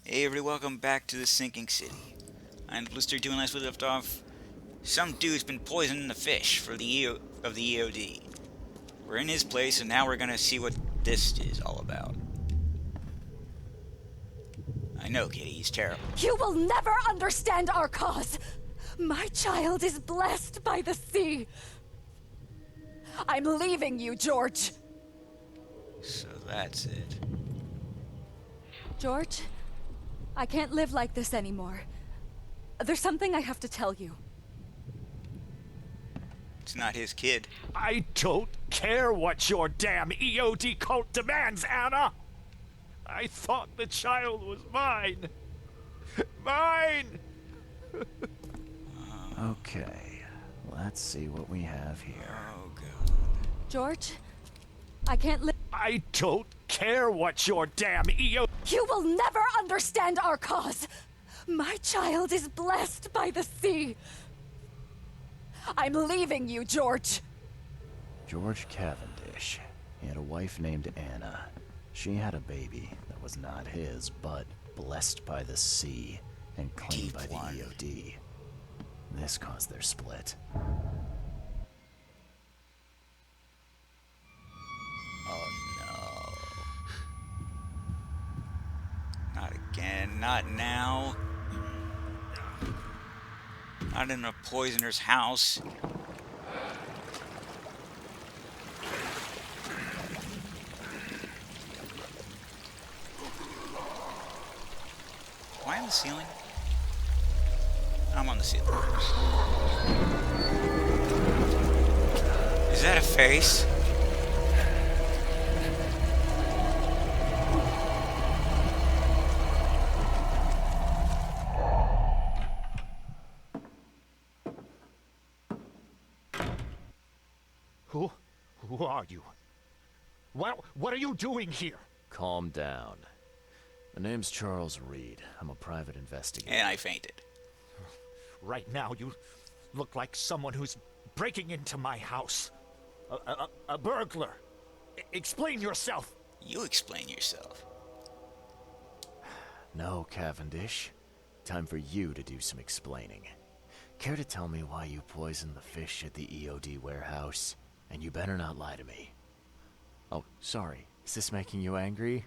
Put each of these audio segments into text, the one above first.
Hey everybody, welcome back to the Sinking City. I'm Blister doing last we left off. Some dude's been poisoning the fish for the of the EOD. We're in his place and now we're gonna see what this is all about. I know, Kitty, he's terrible. You will never understand our cause. My child is blessed by the sea. I'm leaving you, George. So that's it. George, I can't live like this anymore. There's something I have to tell you. It's not his kid. I don't care what your damn EOD cult demands, Anna! I thought the child was mine! Mine! Okay, let's see what we have here. Oh god. George, I can't live. I don't care what your damn EOD. You will never understand our cause. My child is blessed by the sea. I'm leaving you, George. George Cavendish. He had a wife named Anna. She had a baby that was not his, but blessed by the sea and claimed Deep by the one. EOD. This caused their split. Oh no. Not again, not now. Not in a poisoner's house. Am I on the ceiling? I'm on the ceiling. Is that a face? Who are you? What are you doing here? Calm down. My name's Charles Reed. I'm a private investigator. And I fainted. Right now, you look like someone who's breaking into my house. A burglar. Explain yourself. You explain yourself. No, Cavendish. Time for you to do some explaining. Care to tell me why you poisoned the fish at the EOD warehouse? And you better not lie to me. Oh, sorry. Is this making you angry?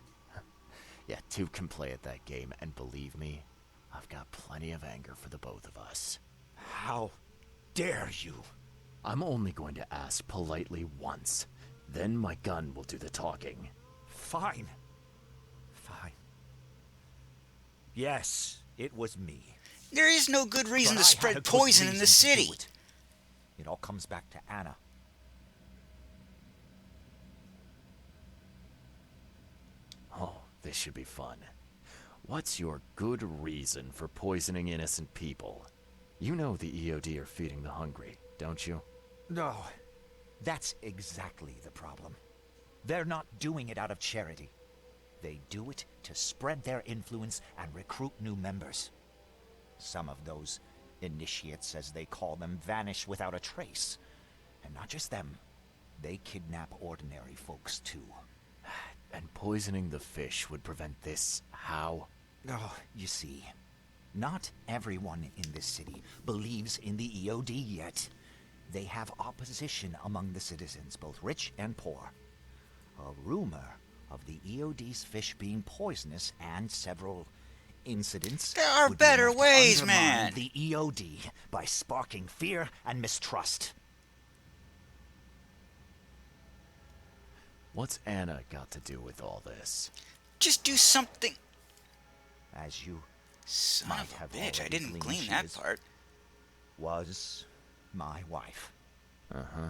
Yeah, two can play at that game, and believe me, I've got plenty of anger for the both of us. How dare you? I'm only going to ask politely once. Then my gun will do the talking. Fine. Fine. Yes, it was me. There is no good reason But to I had a spread good poison in the reason to do city. it. It all comes back to Anna. Oh, this should be fun. What's your good reason for poisoning innocent people? You know the EOD are feeding the hungry, don't you? No, that's exactly the problem. They're not doing it out of charity. They do it to spread their influence and recruit new members. Some of those initiates, as they call them, vanish without a trace. And not just them, they kidnap ordinary folks too. And poisoning the fish would prevent this. How? Oh, you see, not everyone in this city believes in the EOD yet. They have opposition among the citizens, both rich and poor. A rumor of the EOD's fish being poisonous and several incidents. There are would be better enough to ways, undermine man. The EOD by sparking fear and mistrust. What's Anna got to do with all this? Just do something. As you Son might of a have bitch, I already didn't gleaned, clean she that is- part. was my wife. Uh-huh.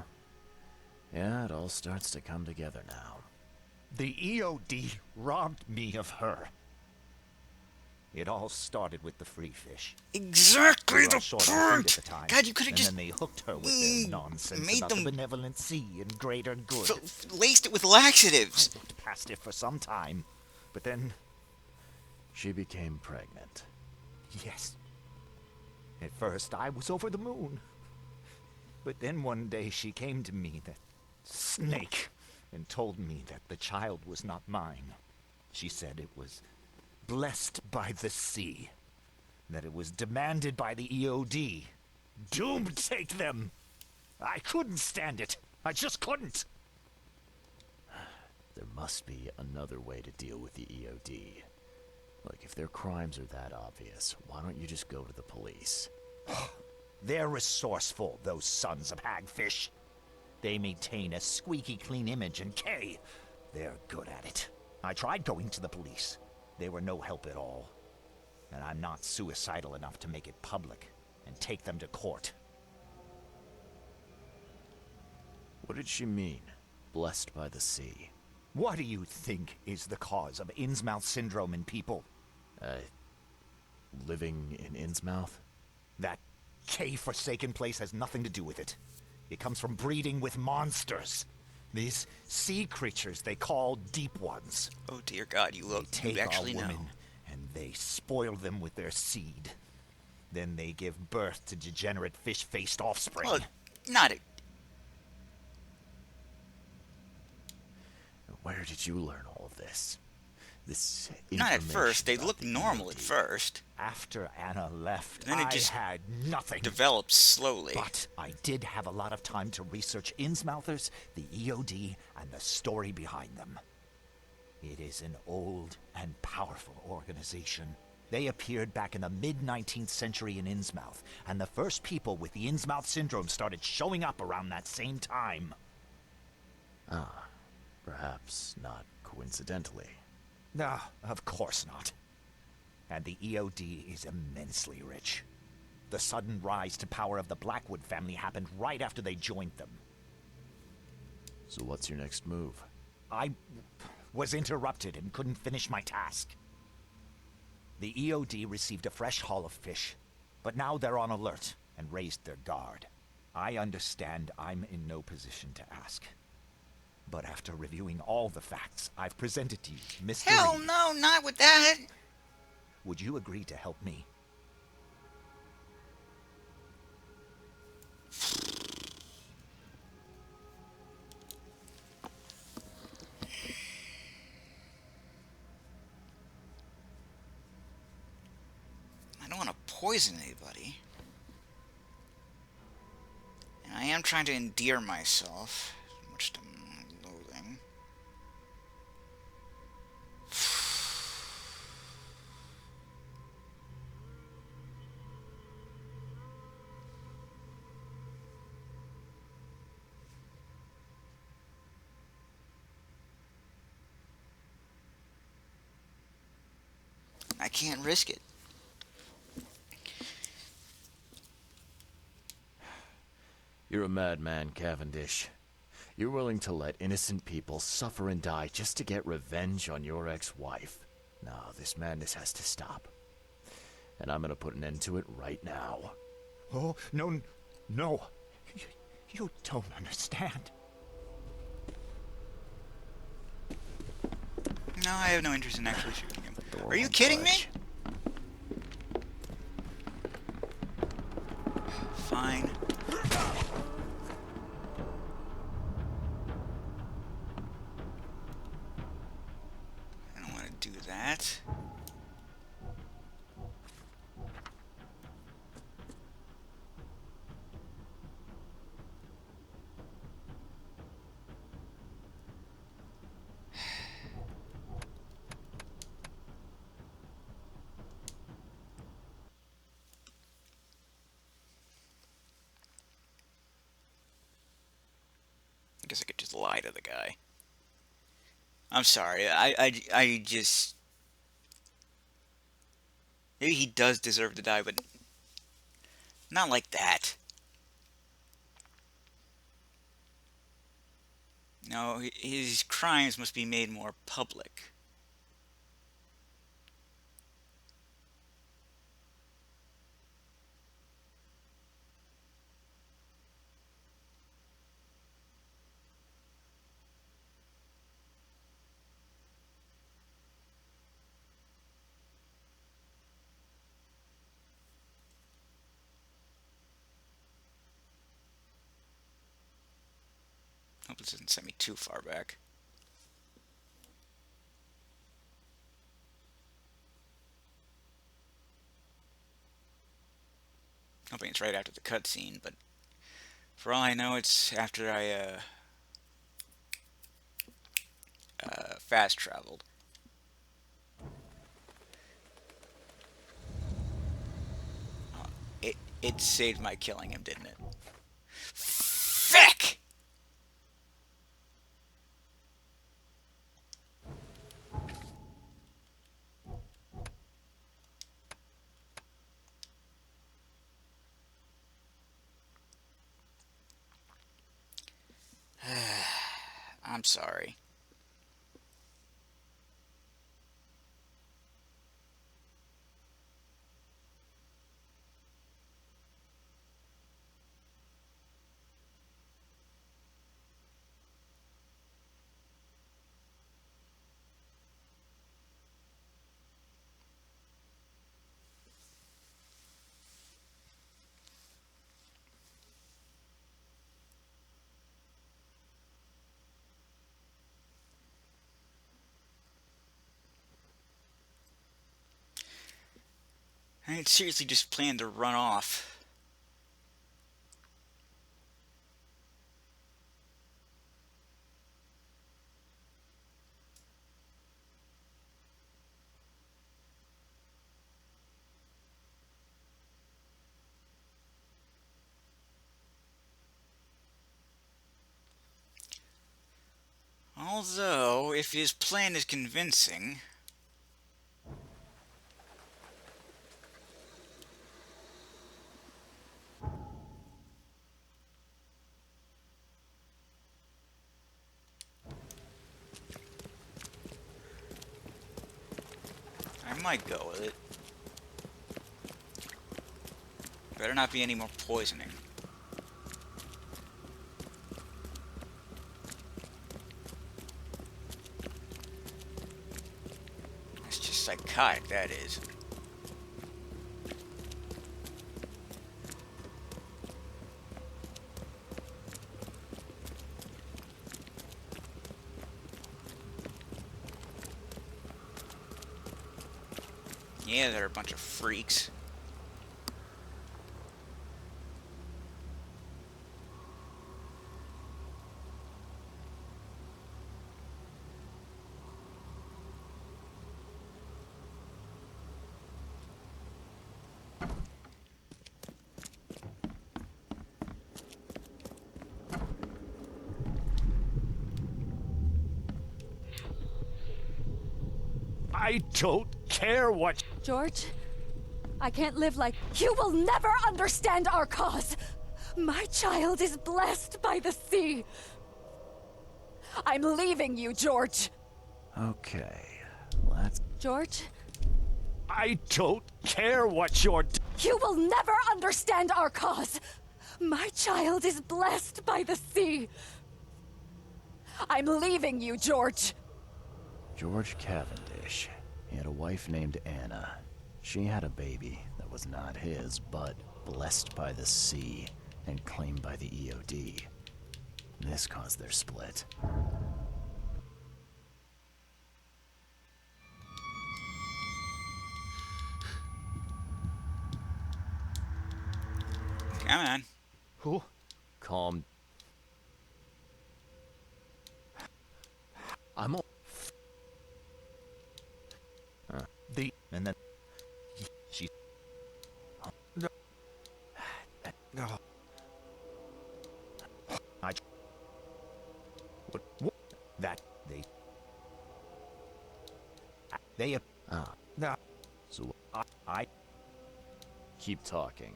Yeah, it all starts to come together now. The EOD robbed me of her. It all started with the free fish. Exactly We were the all short on food point! at the time, God, you could have and just then they hooked her with their nonsense made about them- the benevolent sea and greater good. laced it with I laxatives. looked past it for some time, but then, She became pregnant. yes. At first, I was over the moon. But then one day she came to me, that snake, and told me that the child was not mine. She said it was blessed by the sea. That it was demanded by the EOD. Doom take them! I couldn't stand it. I just couldn't. There must be another way to deal with the EOD. Like, if their crimes are that obvious, why don't you just go to the police? They're resourceful, those sons of hagfish. They maintain a squeaky clean image, and Kay, they're good at it. I tried going to the police. They were no help at all. And I'm not suicidal enough to make it public and take them to court. What did she mean? Blessed by the sea. What do you think is the cause of Innsmouth syndrome in people? Living in Innsmouth? That Kay-forsaken place has nothing to do with it. It comes from breeding with monsters. These sea creatures they call Deep Ones. Oh dear God, you look. They You take actually our know. women and they spoil them with their seed. Then they give birth to degenerate fish-faced offspring. Well, not a. Where did you learn all of this? This Not at first. They information looked about the normal at EOD. first. After Anna left, Then it I just had nothing. Developed slowly. But I did have a lot of time to research Innsmouthers, the EOD, and the story behind them. It is an old and powerful organization. They appeared back in the mid-19th century in Innsmouth, and the first people with the Innsmouth syndrome started showing up around that same time. Perhaps not coincidentally. No, of course not. And the EOD is immensely rich. The sudden rise to power of the Blackwood family happened right after they joined them. So what's your next move? I was interrupted and couldn't finish my task. The EOD received a fresh haul of fish, but now they're on alert and raised their guard. I understand I'm in no position to ask. But after reviewing all the facts I've presented to you, Mr. Hell Reed, no, not with that. would you agree to help me? I don't want to poison anybody. And I am trying to endear myself, much to my loathing. I can't risk it. You're a madman, Cavendish. You're willing to let innocent people suffer and die just to get revenge on your ex-wife. No, this madness has to stop. And I'm gonna put an end to it right now. Oh, no, no. You don't understand. No, I have no interest in actually shooting him. Door Are you won't kidding me? budge. Fine. I don't want to do that. I guess I could just lie to the guy. I'm sorry. I just... Maybe he does deserve to die, but... Not like that. No, his crimes must be made more public. Hope this doesn't send me too far back. hoping it's right after the cutscene, but for all I know, it's after I fast traveled. It saved my killing him, didn't it? Feck! I'm sorry. I had seriously just planned to run off. Although, if his plan is convincing... I might go with it. Better not be any more poisoning. That's just psychotic, that is. Yeah, they're a bunch of freaks. I don't care what. George, I can't live like... You will never understand our cause! My child is blessed by the sea! I'm leaving you, George! Okay, let's... George, I don't care what you're. you will never understand our cause! My child is blessed by the sea! I'm leaving you, George! George Cavendish. He had a wife named Anna. She had a baby that was not his, but blessed by the sea and claimed by the EOD. This caused their split. Come on. Who? Calm. I'm all... The and then she. No. No. I. What? That they. Ah, No. so I. keep talking.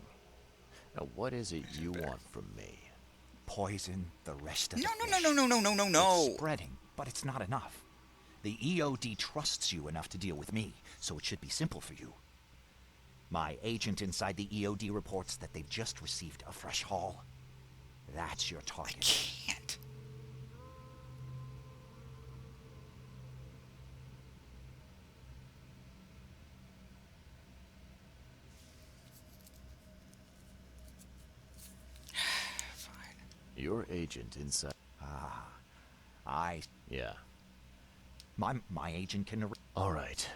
Now, what is it you want from me? Poison the rest of No, the no, fish. no, no, no, no, no, no, no. It's spreading, but it's not enough. The EOD trusts you enough to deal with me, so it should be simple for you. My agent inside the EOD reports that they've just received a fresh haul. That's your I target. can't. Fine. Your agent inside... I. Yeah. My agent can. All right.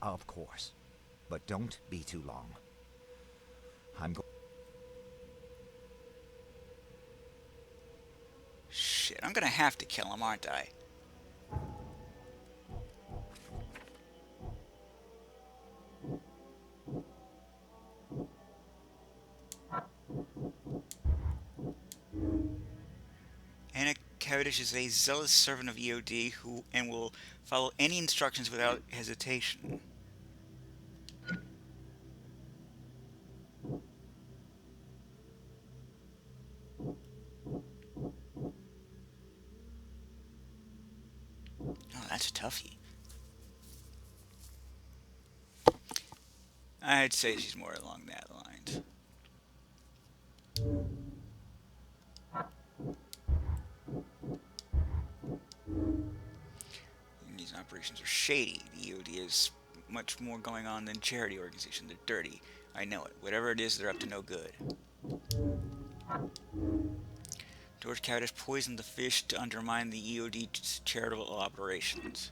Of course. But don't be too long. I'm going. I'm gonna have to kill him, aren't I? Anna Cavendish is a zealous servant of EOD who will follow any instructions without hesitation. Oh, that's a toughie. I'd say she's more along that line. These operations are shady. The EOD has much more going on than charity organizations. They're dirty. I know it. Whatever it is, they're up to no good. George Cavendish poisoned the fish to undermine the EOD's charitable operations.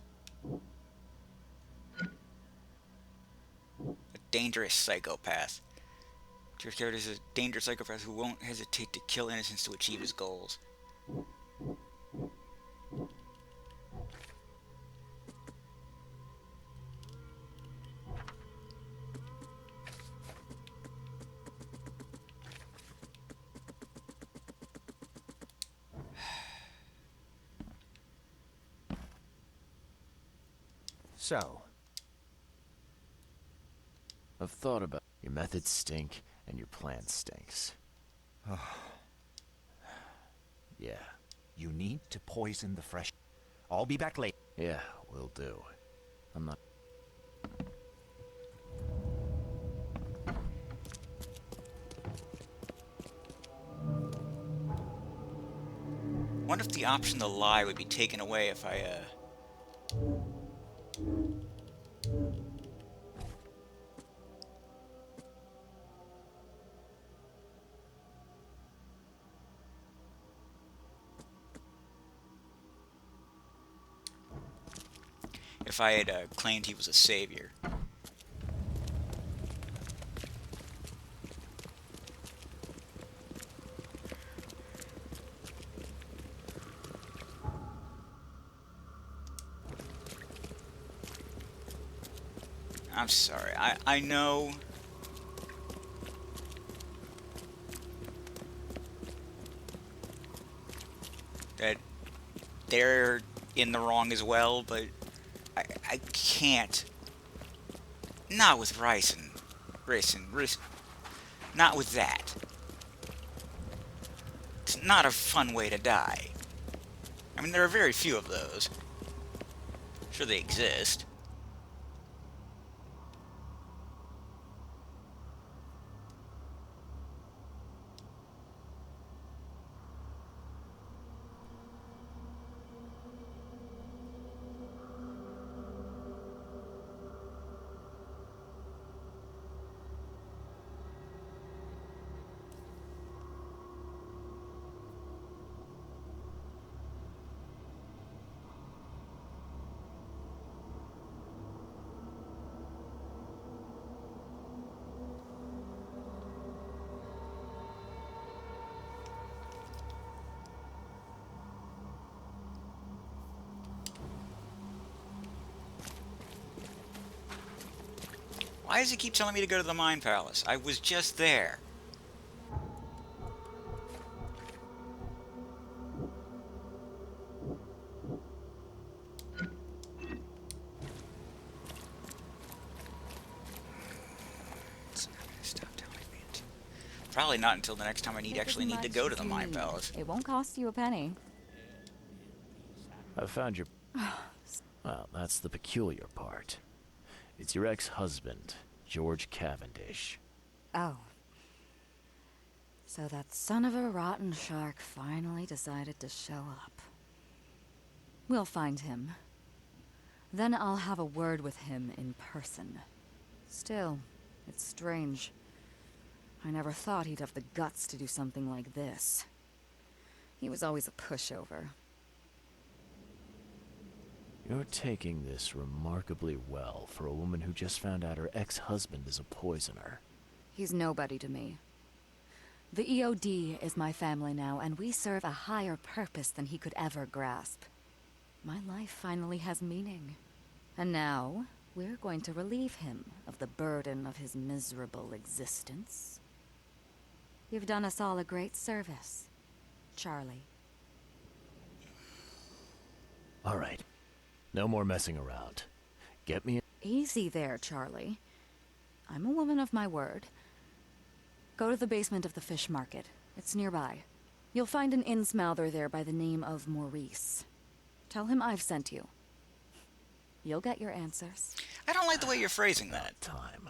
A dangerous psychopath. George Cavendish is a dangerous psychopath who won't hesitate to kill innocents to achieve his goals. So, I've thought about your methods stink and your plan stinks. Yeah. you need to poison the fresh. I'll be back late. Yeah, will do. I'm not... Wonder if the option to lie would be taken away if I had claimed he was a savior. I'm sorry. I know that they're in the wrong as well, but I can't. Not with Ricin. Not with that. It's not a fun way to die. I mean, there are very few of those. Sure, they exist. Why does he keep telling me to go to the Mind Palace? I was just there. It's not gonna stop telling me it. Probably not until the next time I actually need to go to the Mind Palace. It won't cost you a penny. I found your... Well, that's the peculiar part. It's your ex-husband, George Cavendish. Oh. So that son of a rotten shark finally decided to show up. We'll find him. Then I'll have a word with him in person. Still, it's strange. I never thought he'd have the guts to do something like this. He was always a pushover. You're taking this remarkably well for a woman who just found out her ex-husband is a poisoner. He's nobody to me. The EOD is my family now, and we serve a higher purpose than he could ever grasp. My life finally has meaning. And now, we're going to relieve him of the burden of his miserable existence. You've done us all a great service, Charlie. All right. No more messing around. Get me... Easy there, Charlie. I'm a woman of my word. Go to the basement of the fish market. It's nearby. You'll find an innsmouther there by the name of Maurice. Tell him I've sent you. You'll get your answers. I don't like the way you're phrasing that. Time.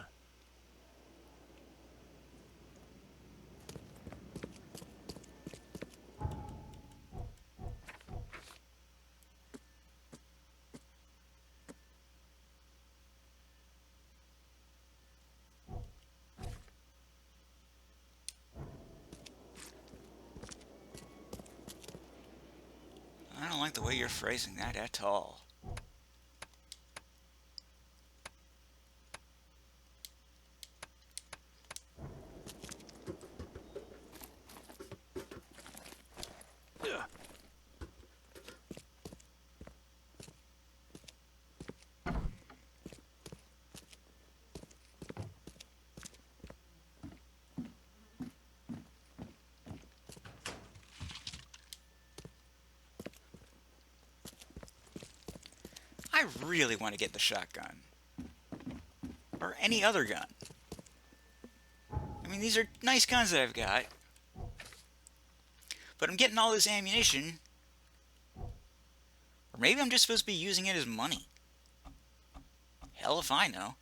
I don't like the way you're phrasing that at all. I really want to get the shotgun. Or any other gun. I mean, these are nice guns that I've got. But I'm getting all this ammunition. Or maybe I'm just supposed to be using it as money. Hell if I know.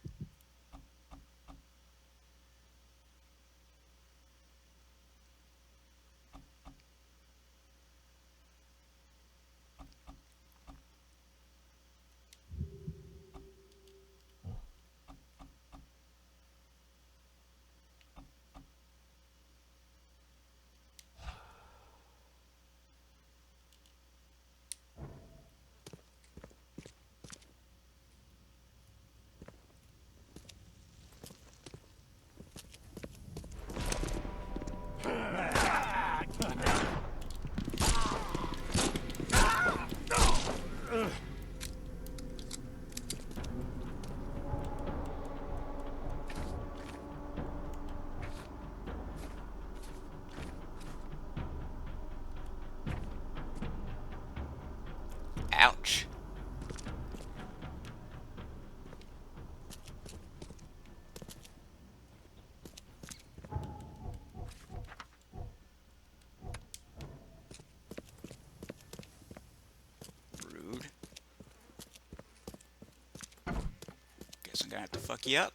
Ouch. Rude. Guess I'm gonna have to fuck you up.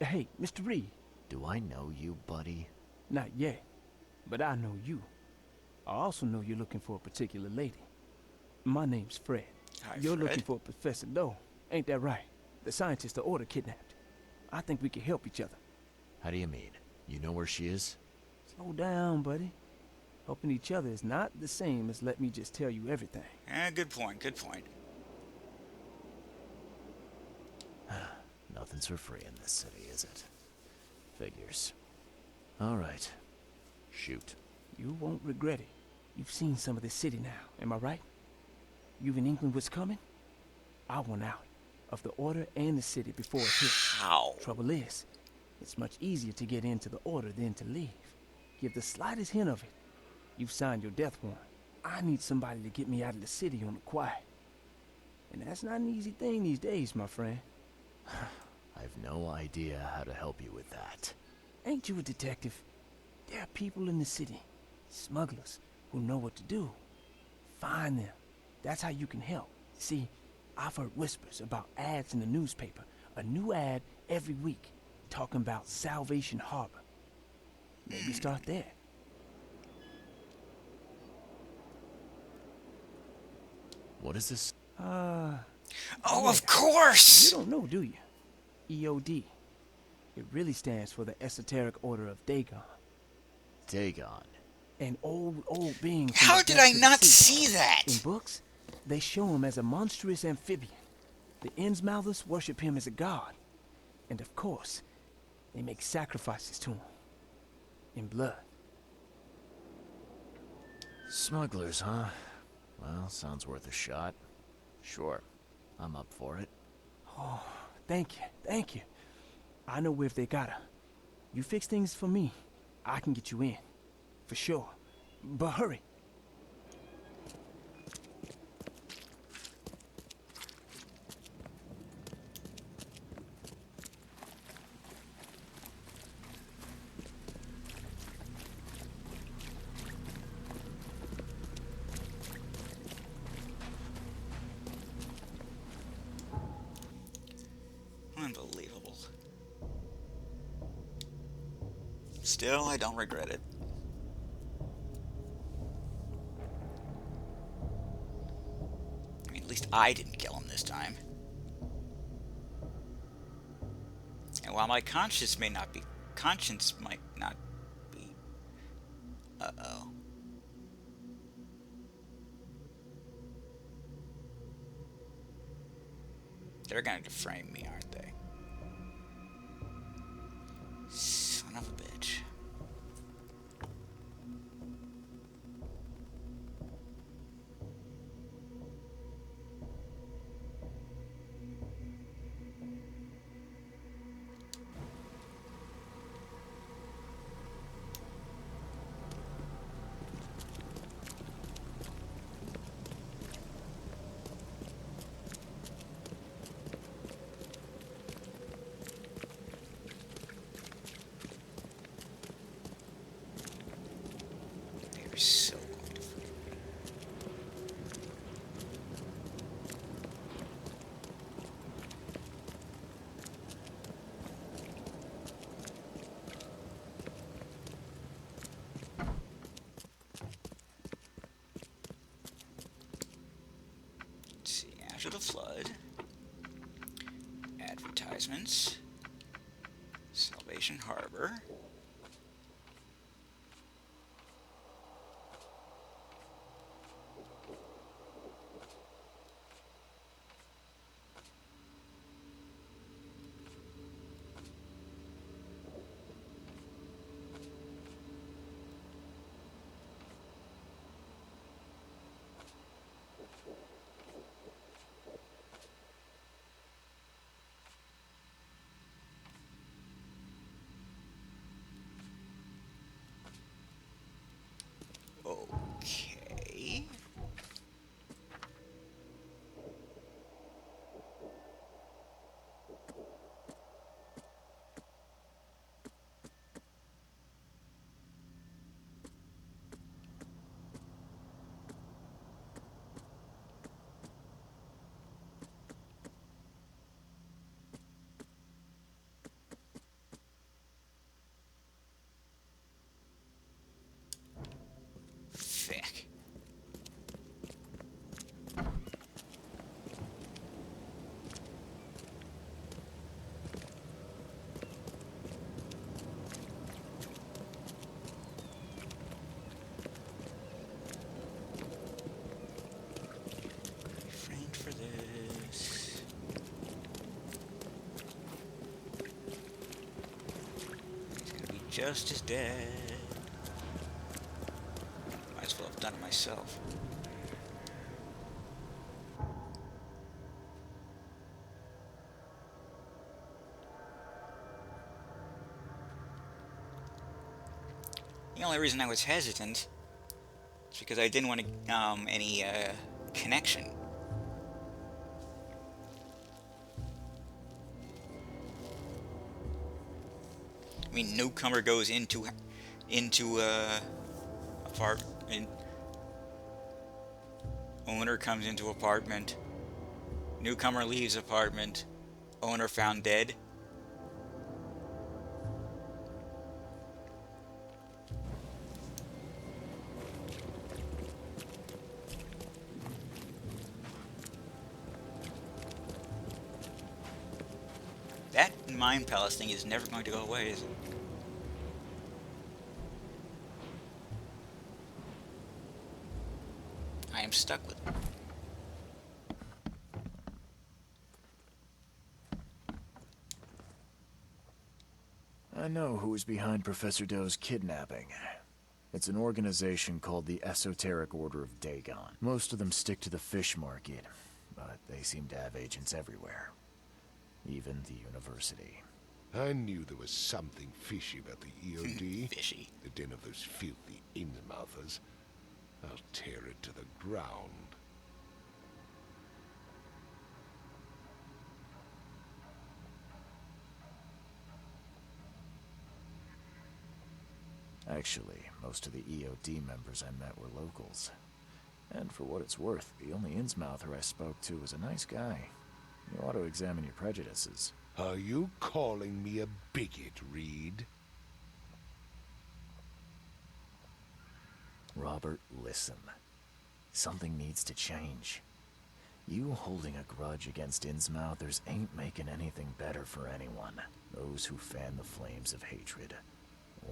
Hey, Mr. Reed. Do I know you, buddy? Not yet, but I know you. I also know you're looking for a particular lady. My name's Fred. Hi, You're Fred. looking for Professor Lowe, ain't that right? The scientist the Order kidnapped. I think we can help each other. How do you mean? You know where she is? Slow down, buddy. Helping each other is not the same as let me just tell you everything. Good point, good point. Nothing's for free in this city, is it? Figures. All right. Shoot. You won't regret it. You've seen some of the city now, am I right? You've in England what's coming? I want out of the Order and the city before it hits. How? Trouble is, it's much easier to get into the Order than to leave. Give the slightest hint of it, you've signed your death warrant. I need somebody to get me out of the city on the quiet. And that's not an easy thing these days, my friend. I've no idea how to help you with that. Ain't you a detective? There are people in the city, smugglers, who know what to do. Find them. That's how you can help. See, I've heard whispers about ads in the newspaper. A new ad every week, talking about Salvation Harbor. Maybe start there. What is this? Oh, of course! You don't know, do you? EOD. It really stands for the Esoteric Order of Dagon. Dagon. An old being. from How the did depths I of the not sea. see that? In books, they show him as a monstrous amphibian. The Innsmouthers worship him as a god. And of course, they make sacrifices to him. In blood. Smugglers, huh? Well, sounds worth a shot. Sure, I'm up for it. Oh, thank you. I know where if they got her. You fix things for me, I can get you in. For sure. But hurry. Unbelievable. Still, I don't regret it. I mean, at least I didn't kill him this time. And while my conscience might not be... Uh-oh. They're gonna deframe me, aren't they? Son of a bitch. They're so going to frame me. Let's see, after the flood, advertisements, Salvation Harbor. Okay. Thick. Framed for this. He's gonna be just as dead. Might as well have done it myself. The only reason I was hesitant is because I didn't want any connection. I mean, newcomer goes into apartment. Owner comes into apartment. Newcomer leaves apartment. Owner found dead. That Mind Palace thing is never going to go away, is it? I am stuck with it. I know who is behind Professor Doe's kidnapping. It's an organization called the Esoteric Order of Dagon. Most of them stick to the fish market, but they seem to have agents everywhere. Even the university. I knew there was something fishy about the EOD. Fishy. The den of those filthy Innsmouthers. I'll tear it to the ground. Actually, most of the EOD members I met were locals. And for what it's worth, the only Innsmouther I spoke to was a nice guy. You ought to examine your prejudices. Are you calling me a bigot, Reed? Robert, listen. Something needs to change. You holding a grudge against Innsmouthers ain't making anything better for anyone. Those who fan the flames of hatred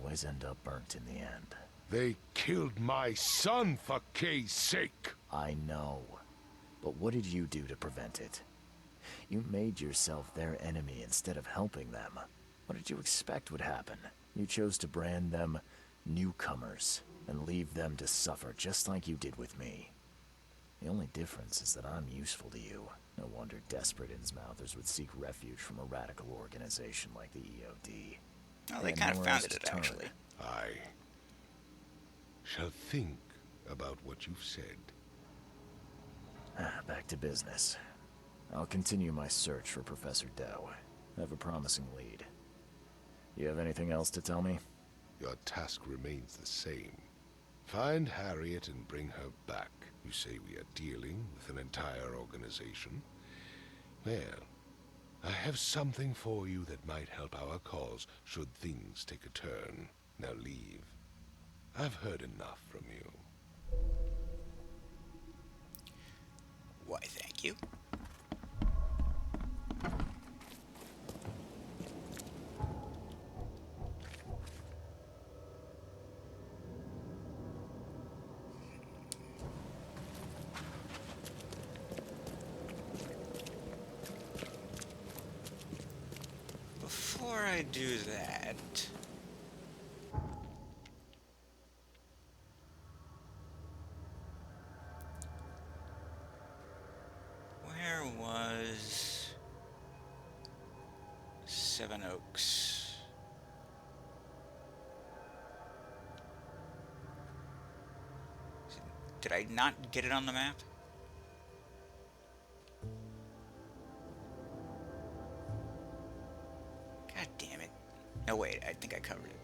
always end up burnt in the end. They killed my son for Kay's sake. I know. But what did you do to prevent it? You made yourself their enemy instead of helping them. What did you expect would happen? You chose to brand them newcomers and leave them to suffer just like you did with me. The only difference is that I'm useful to you. No wonder desperate Innsmouthers would seek refuge from a radical organization like the EOD. Oh, they kind of founded it, actually. I shall think about what you've said. Back to business. I'll continue my search for Professor Doe. I have a promising lead. You have anything else to tell me? Your task remains the same. Find Harriet and bring her back. You say we are dealing with an entire organization? Well, I have something for you that might help our cause should things take a turn. Now leave. I've heard enough from you. Why, thank you. Before I do that... Where was... Seven Oaks? Did I not get it on the map? God damn it. No, wait, I think I covered it.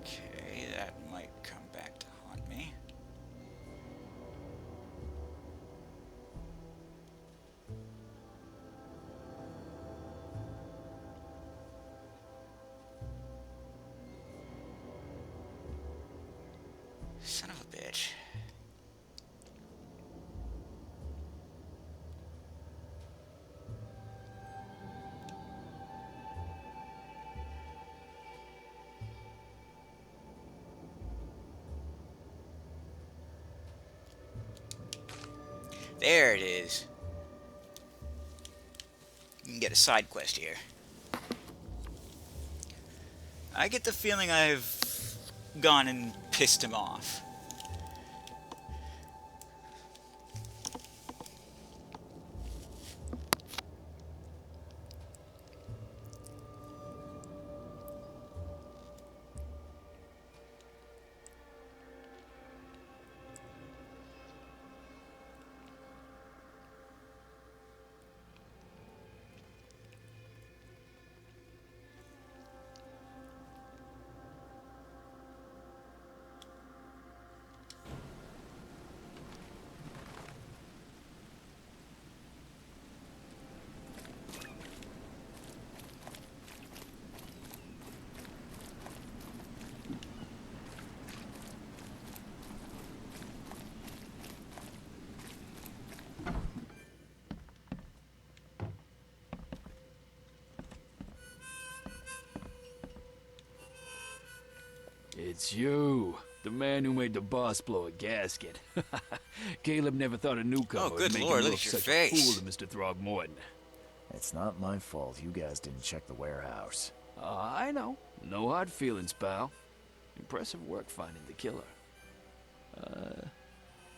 Okay, that might come back to haunt me. Son of a bitch. There it is. You can get a side quest here. I get the feeling I've gone and pissed him off. It's you, the man who made the boss blow a gasket. Caleb never thought a newcomer Oh, would good make lord, him look look at your such face. a fool to Mr. Throgmorton. It's not my fault you guys didn't check the warehouse. I know. No hard feelings, pal. Impressive work finding the killer.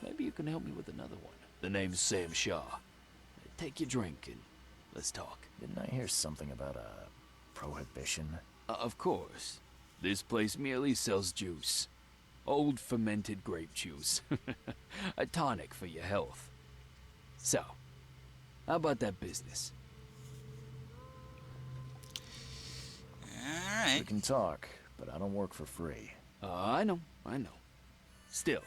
Maybe you can help me with another one. The name's Sam Shaw. Take your drink and let's talk. Didn't I hear something about a prohibition? Of course. This place merely sells juice. Old fermented grape juice. A tonic for your health. So, how about that business? We Alright. can talk, but I don't work for free. I know. Still,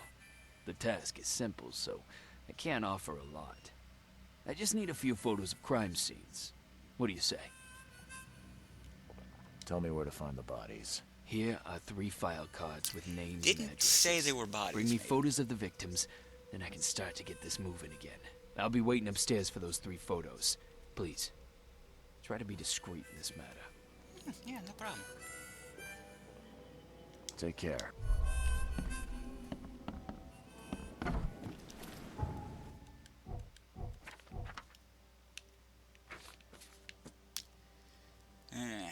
the task is simple, so I can't offer a lot. I just need a few photos of crime scenes. What do you say? Tell me where to find the bodies. Here are 3 file cards with names and Didn't addresses. say they were bodies. Bring me mate. photos of the victims, then I can start to get this moving again. I'll be waiting upstairs for those 3 photos. Please, try to be discreet in this matter. Yeah, no problem. Take care. Eh.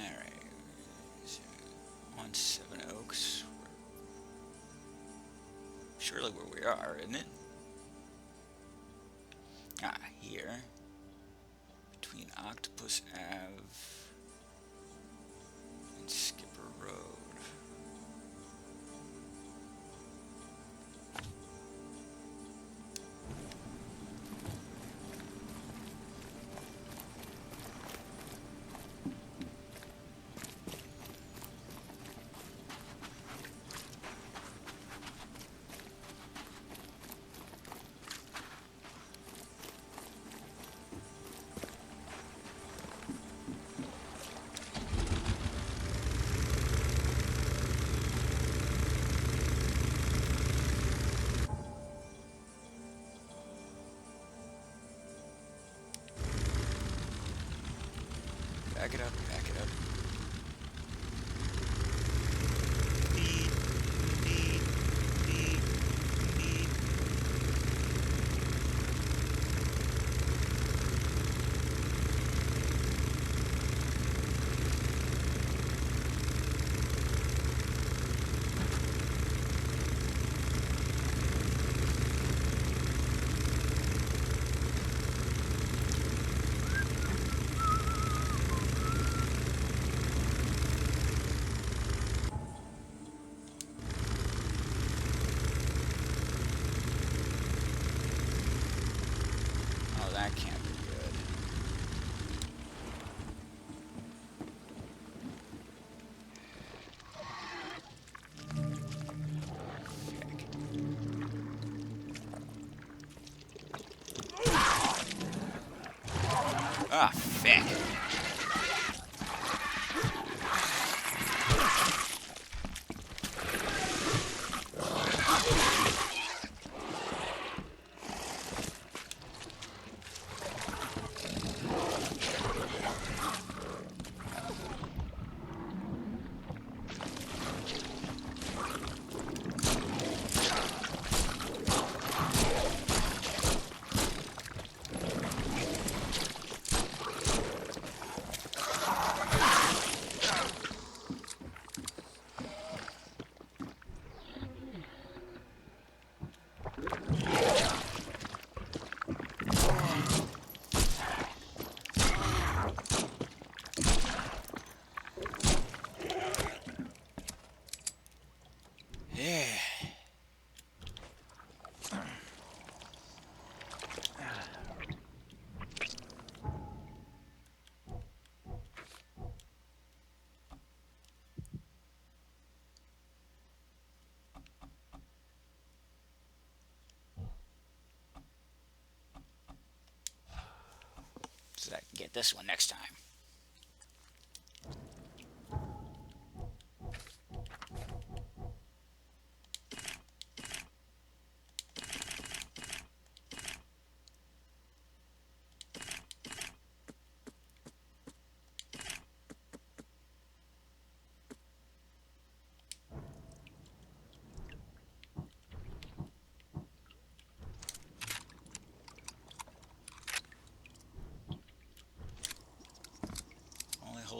Alright. So, on Seven Oaks. Surely where we are, isn't it? Ah, here. Between Octopus Ave and Skipper Road. Back it up, back it up. Beep, beep, beep, beep. Oh, that can't be good. Ah, feck. Yeah. So that I can get this one next time.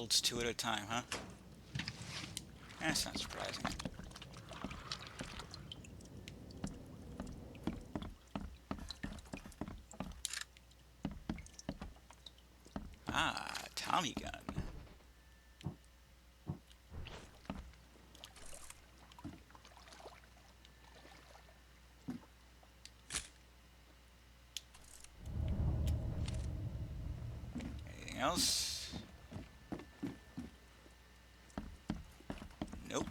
holds two at a time, huh? That's not surprising. Ah, Tommy gun. Anything else? Nope.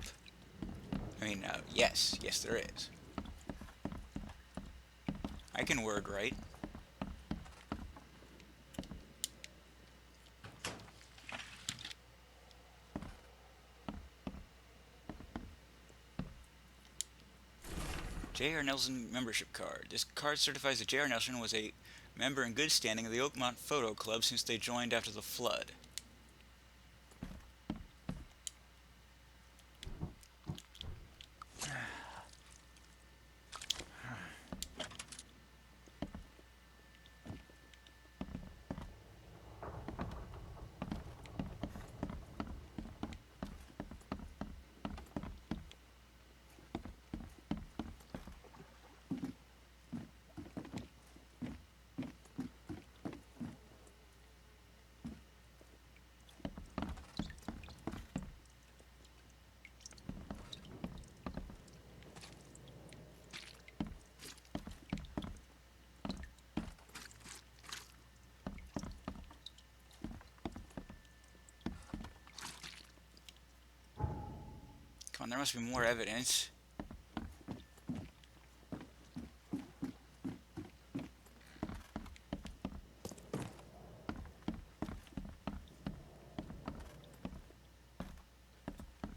I mean, yes. Yes, there is. I can word write. J.R. Nelson membership card. This card certifies that J.R. Nelson was a member in good standing of the Oakmont Photo Club since they joined after the flood. Come on, there must be more evidence.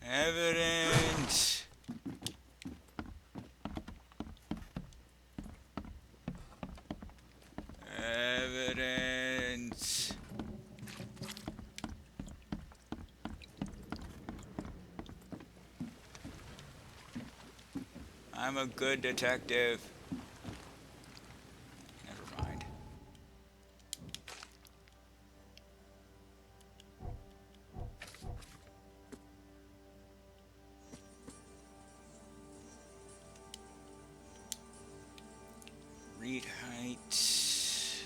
Evidence! Evidence! I'm a good detective. Never mind. Reed Heights,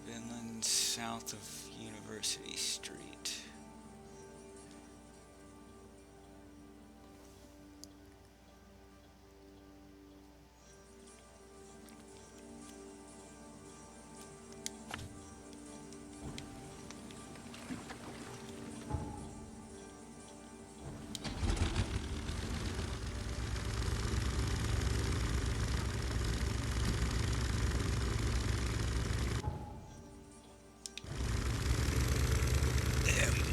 Vinland, south of University Street. There we go.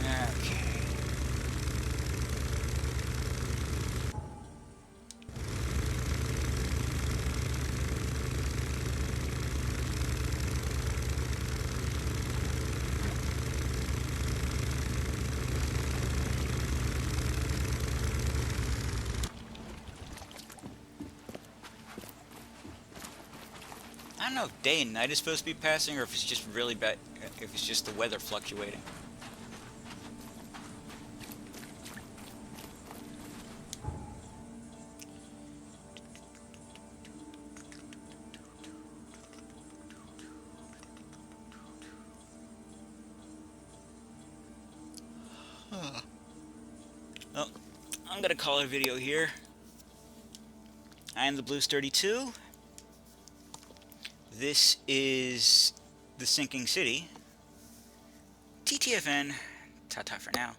Okay. I don't know if day and night is supposed to be passing or if it's just really bad, if it's just the weather fluctuating. Well, I'm gonna call it a video here. I am the Blues 32. This is the Sinking City. TTFN. Ta-ta for now.